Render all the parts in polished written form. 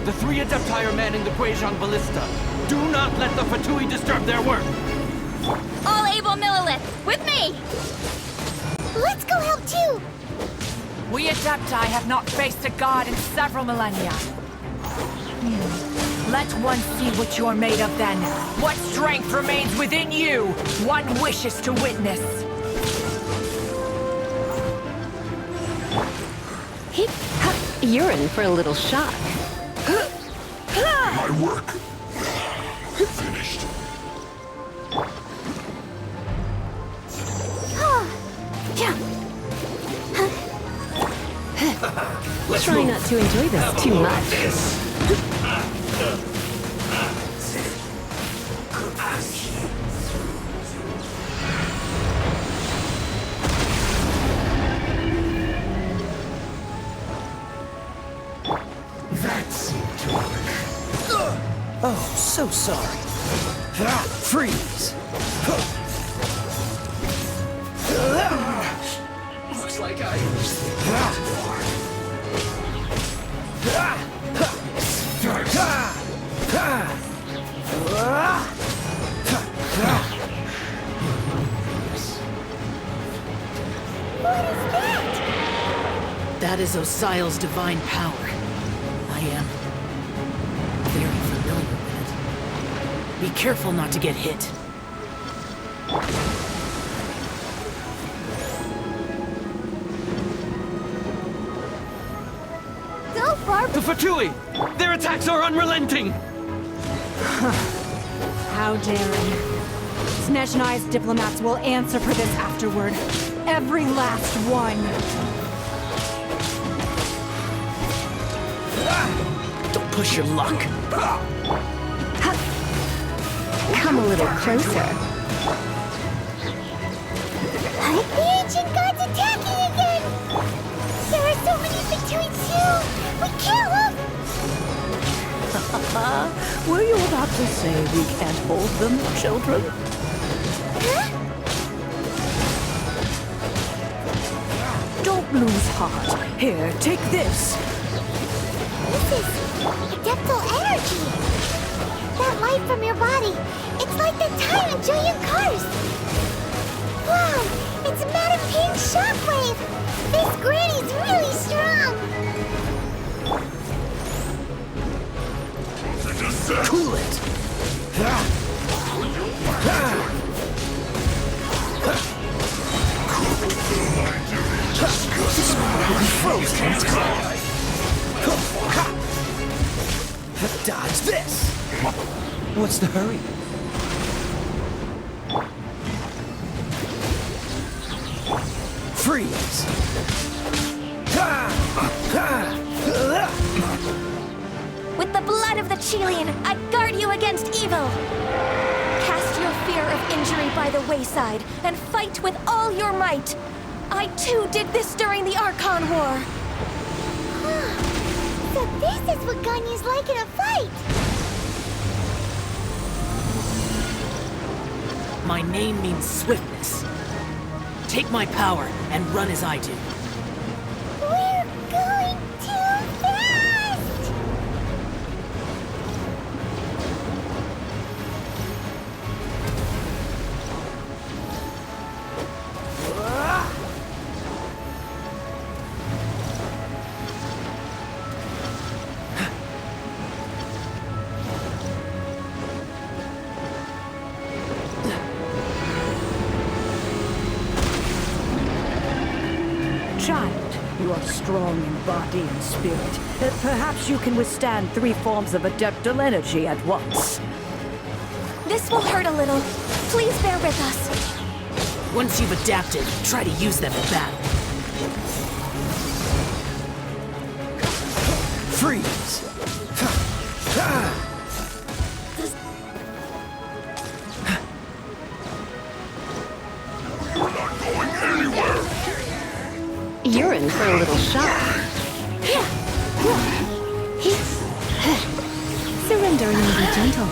The 3 Adepti are manning the Guizhong Ballista. Do not let the Fatui disturb their work! All able Millilith, with me! Let's go help too! We Adepti have not faced a god in several millennia. Let one see what you're made of then. What strength remains within you? One wishes to witness. You're in for a little shock. My work finished. Try not to enjoy this too much. Oh, so sorry. Freeze! Looks like I... That is Osial's divine power. I am very familiar with it. Be careful not to get hit. So far, The Fatui! Their attacks are unrelenting! How daring. Snezhnai's diplomats will answer for this afterward. Every last one. Don't push your luck. Come a little closer. the ancient god's attacking again! There are so many between too! We can't look! Were you about to say we can't hold them, children? Huh? Don't lose heart. Here, take this. This is adeptal energy! That light from your body, it's like the time in Julian Cars! Wow, it's Madame Ping's shockwave! This granny's really strong! Cool it! Frozen! Dodge this! What's the hurry? Freeze! With the blood of the Chilean, I guard you against evil! Cast your fear of injury by the wayside, and fight with all your might! I too did this during the Archon War! So this is what Ganyu's like in a fight! My name means swiftness. Take my power and run as I do. We're going too fast! Child, you are strong in body and spirit. Perhaps you can withstand 3 forms of adeptal energy at once. This will hurt a little. Please bear with us. Once you've adapted, try to use them in battle. Freeze! We're not going anywhere! You're in for a little shock. Surrender and be gentle.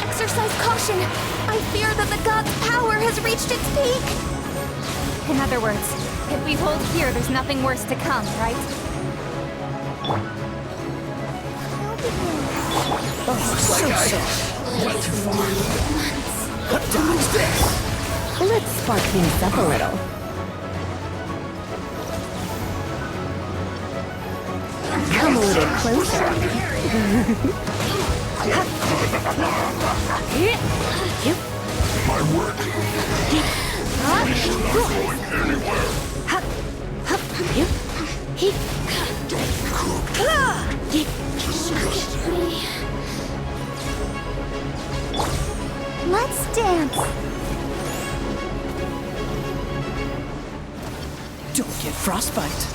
Exercise caution! I fear that the god's power has reached its peak! In other words, if we hold here, there's nothing worse to come, right? Dodge this! Let's spark things up a little. Come a little closer. My work isn't going anywhere. Don't cook. Disgusting. Let's dance. Don't get frostbite.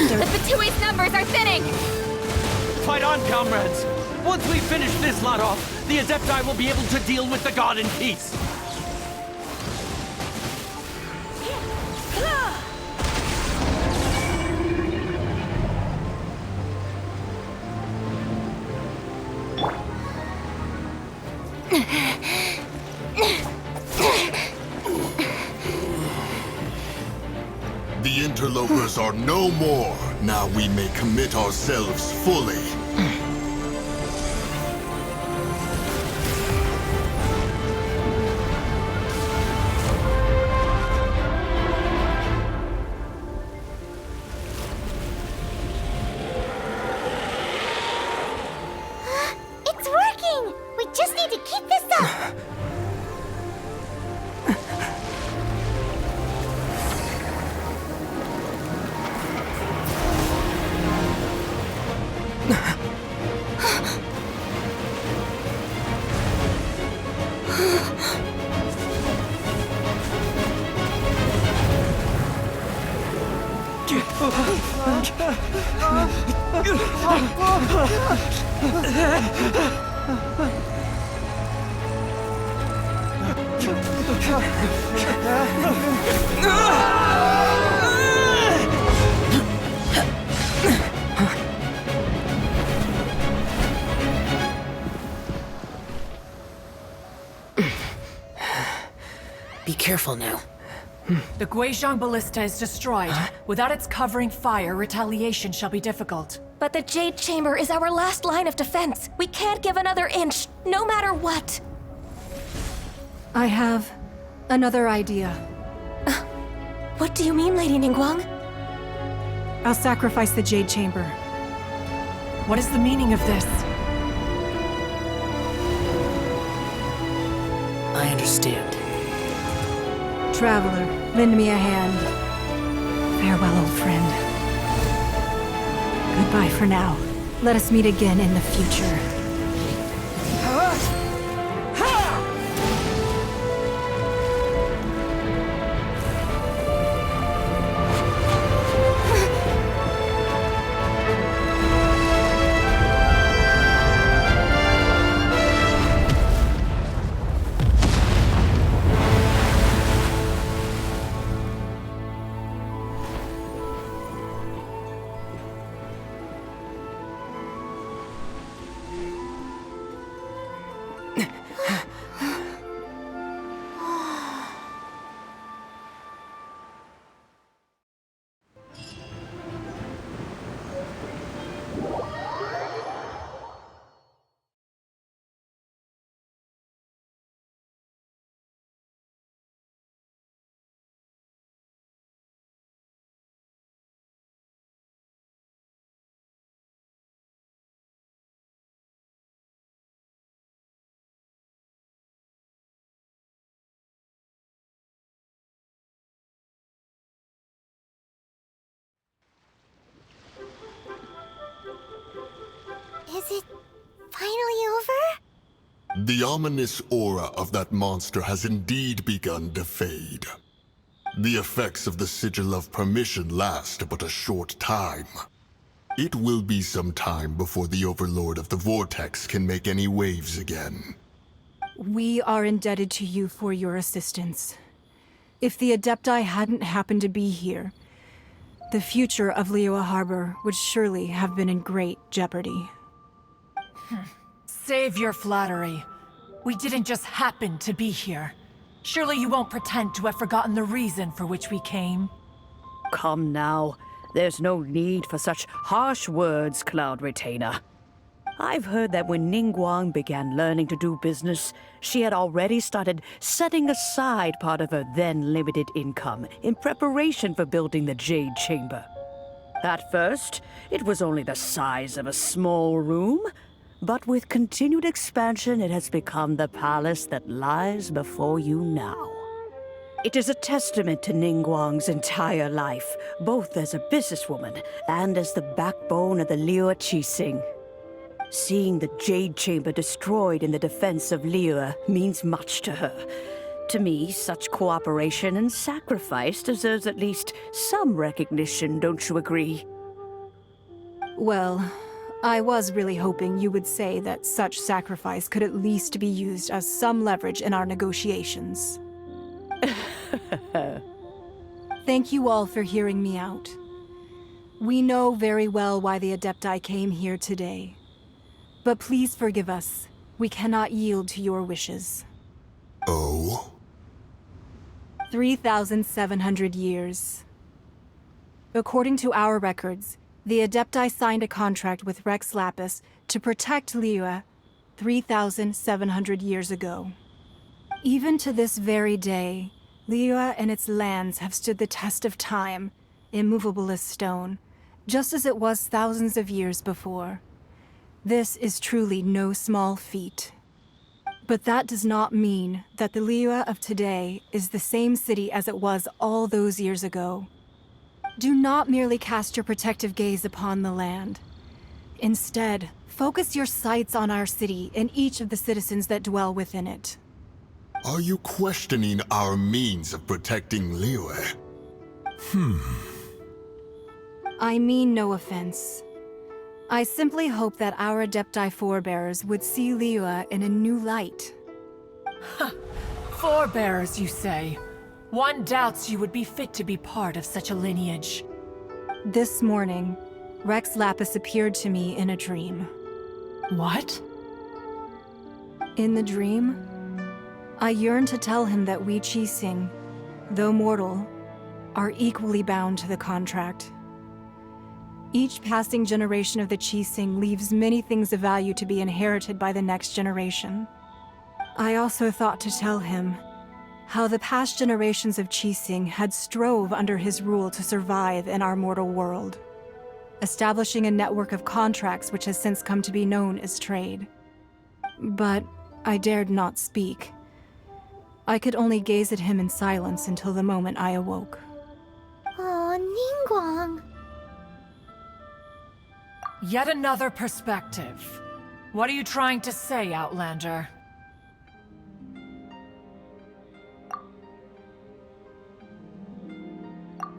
The Fatui's numbers are thinning! Fight on, comrades! Once we finish this lot off, the Adepti will be able to deal with the god in peace! The interlopers are no more. Now we may commit ourselves fully. It's working! We just need to keep this up! Be careful now. The Guizhong Ballista is destroyed. Without its covering fire, retaliation shall be difficult. But the Jade Chamber is our last line of defense. We can't give another inch, no matter what. I have another idea. What do you mean, Lady Ningguang? I'll sacrifice the Jade Chamber. What is the meaning of this? I understand. Traveler, lend me a hand. Farewell, old friend. Goodbye for now. Let us meet again in the future. Is it finally over? The ominous aura of that monster has indeed begun to fade. The effects of the Sigil of Permission last but a short time. It will be some time before the Overlord of the Vortex can make any waves again. We are indebted to you for your assistance. If the Adepti hadn't happened to be here, the future of Liyue Harbor would surely have been in great jeopardy. Save your flattery. We didn't just happen to be here. Surely you won't pretend to have forgotten the reason for which we came. Come now. There's no need for such harsh words, Cloud Retainer. I've heard that when Ningguang began learning to do business, she had already started setting aside part of her then limited income in preparation for building the Jade Chamber. At first, it was only the size of a small room, but with continued expansion, it has become the palace that lies before you now. It is a testament to Ningguang's entire life, both as a businesswoman and as the backbone of the Liyue Qixing. Seeing the Jade Chamber destroyed in the defense of Liyue means much to her. To me, such cooperation and sacrifice deserves at least some recognition, don't you agree? Well, I was really hoping you would say that such sacrifice could at least be used as some leverage in our negotiations. Thank you all for hearing me out. We know very well why the Adepti came here today. But please forgive us. We cannot yield to your wishes. Oh? 3,700 years. According to our records, the Adepti signed a contract with Rex Lapis to protect Liyue 3,700 years ago. Even to this very day, Liyue and its lands have stood the test of time, immovable as stone, just as it was thousands of years before. This is truly no small feat. But that does not mean that the Liyue of today is the same city as it was all those years ago. Do not merely cast your protective gaze upon the land. Instead, focus your sights on our city and each of the citizens that dwell within it. Are you questioning our means of protecting Liyue? I mean no offense. I simply hope that our Adepti forebears would see Liyue in a new light. Forebears, you say? One doubts you would be fit to be part of such a lineage. This morning, Rex Lapis appeared to me in a dream. What? In the dream, I yearned to tell him that we Qixing, though mortal, are equally bound to the contract. Each passing generation of the Qixing leaves many things of value to be inherited by the next generation. I also thought to tell him how the past generations of Qixing had strove under his rule to survive in our mortal world, establishing a network of contracts which has since come to be known as trade. But I dared not speak. I could only gaze at him in silence until the moment I awoke. Oh, Ningguang. Yet another perspective. What are you trying to say, Outlander?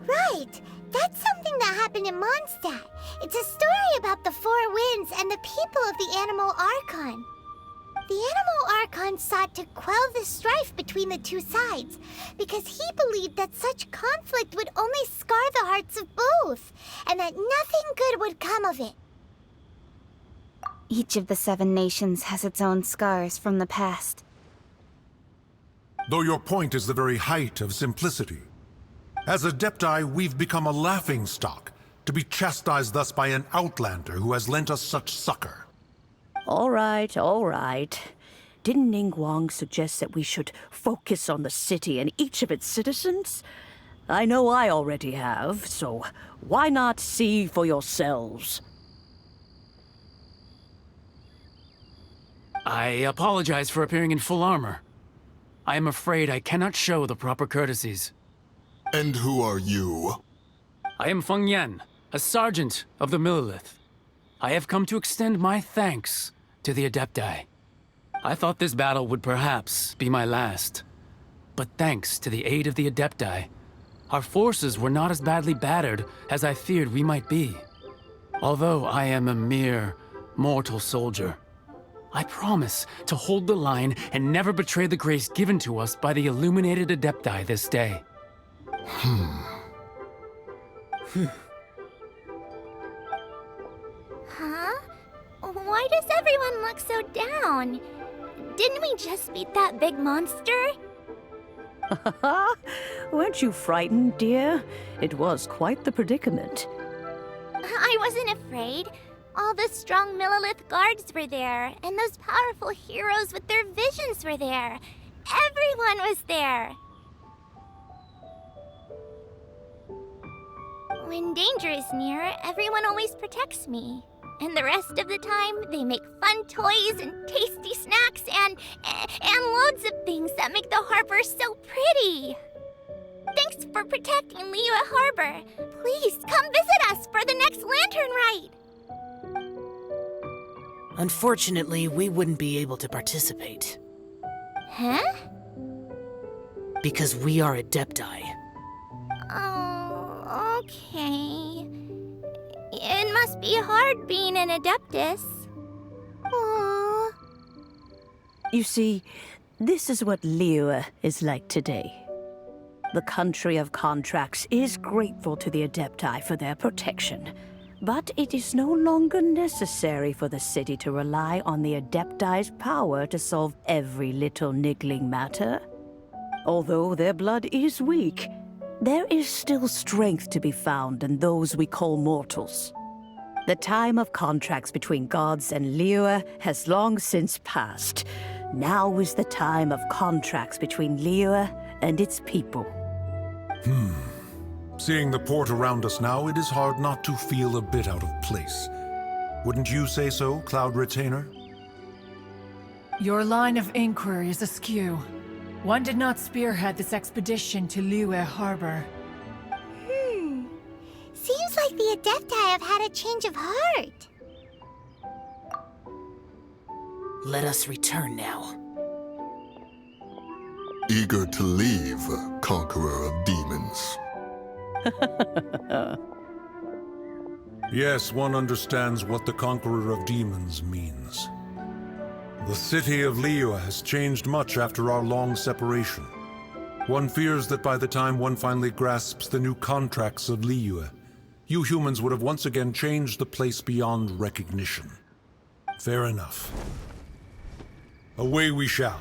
Right! That's something that happened in Mondstadt. It's a story about the Four Winds and the people of the Animal Archon. The Animal Archon sought to quell the strife between the two sides, because he believed that such conflict would only scar the hearts of both, and that nothing good would come of it. Each of the 7 nations has its own scars from the past. Though your point is the very height of simplicity. As Adepti, we've become a laughingstock, to be chastised thus by an outlander who has lent us such succor. All right, all right. Didn't Ningguang suggest that we should focus on the city and each of its citizens? I know I already have, so why not see for yourselves? I apologize for appearing in full armor. I am afraid I cannot show the proper courtesies. And who are you? I am Feng Yan, a sergeant of the Millilith. I have come to extend my thanks to the Adepti. I thought this battle would perhaps be my last. But thanks to the aid of the Adepti, our forces were not as badly battered as I feared we might be. Although I am a mere mortal soldier, I promise to hold the line and never betray the grace given to us by the illuminated Adepti this day. Huh? Why does everyone look so down? Didn't we just beat that big monster? Weren't you frightened, dear? It was quite the predicament. I wasn't afraid. All the strong Millilith guards were there, and those powerful heroes with their visions were there. Everyone was there. When danger is near, everyone always protects me. And the rest of the time, they make fun toys and tasty snacks and loads of things that make the harbor so pretty. Thanks for protecting Liyue Harbor. Please come visit us for the next lantern rite. Unfortunately, we wouldn't be able to participate. Huh? Because we are Adepti. Oh, okay. It must be hard being an Adeptus. Aww. You see, this is what Liyue is like today. The country of contracts is grateful to the Adepti for their protection, but it is no longer necessary for the city to rely on the Adepti's power to solve every little niggling matter. Although their blood is weak, there is still strength to be found in those we call mortals. The time of contracts between gods and Liyue has long since passed. Now is the time of contracts between Liyue and its people. Seeing the port around us now, it is hard not to feel a bit out of place. Wouldn't you say so, Cloud Retainer? Your line of inquiry is askew. One did not spearhead this expedition to Liyue Harbor. Seems like the Adepti have had a change of heart. Let us return now. Eager to leave, Conqueror of Demons. Yes, one understands what the Conqueror of Demons means. The city of Liyue has changed much after our long separation. One fears that by the time one finally grasps the new contracts of Liyue, you humans would have once again changed the place beyond recognition. Fair enough. Away we shall,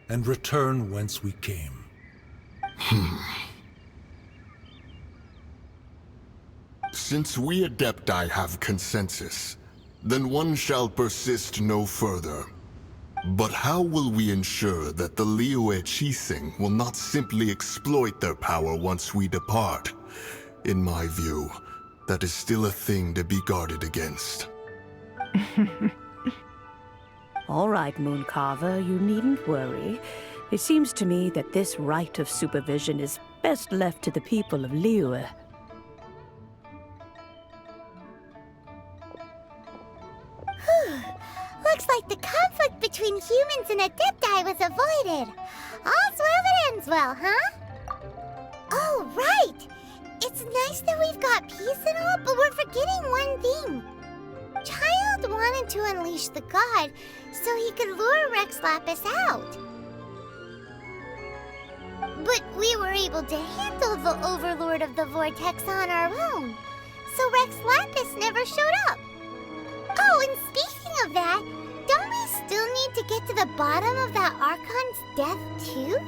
and return whence we came. Since we Adepti have consensus, then one shall persist no further. But how will we ensure that the Liyue Chising will not simply exploit their power once we depart? In my view, that is still a thing to be guarded against. All right, Mooncarver, you needn't worry. It seems to me that this right of supervision is best left to the people of Liyue. Looks like the conflict between humans and Adepti was avoided. All's well that ends well, huh? Oh, right! It's nice that we've got peace and all, but we're forgetting one thing. Child wanted to unleash the god so he could lure Rex Lapis out. But we were able to handle the Overlord of the Vortex on our own, so Rex Lapis never showed up. Oh, and speaking of that, don't we still need to get to the bottom of that Archon's death too?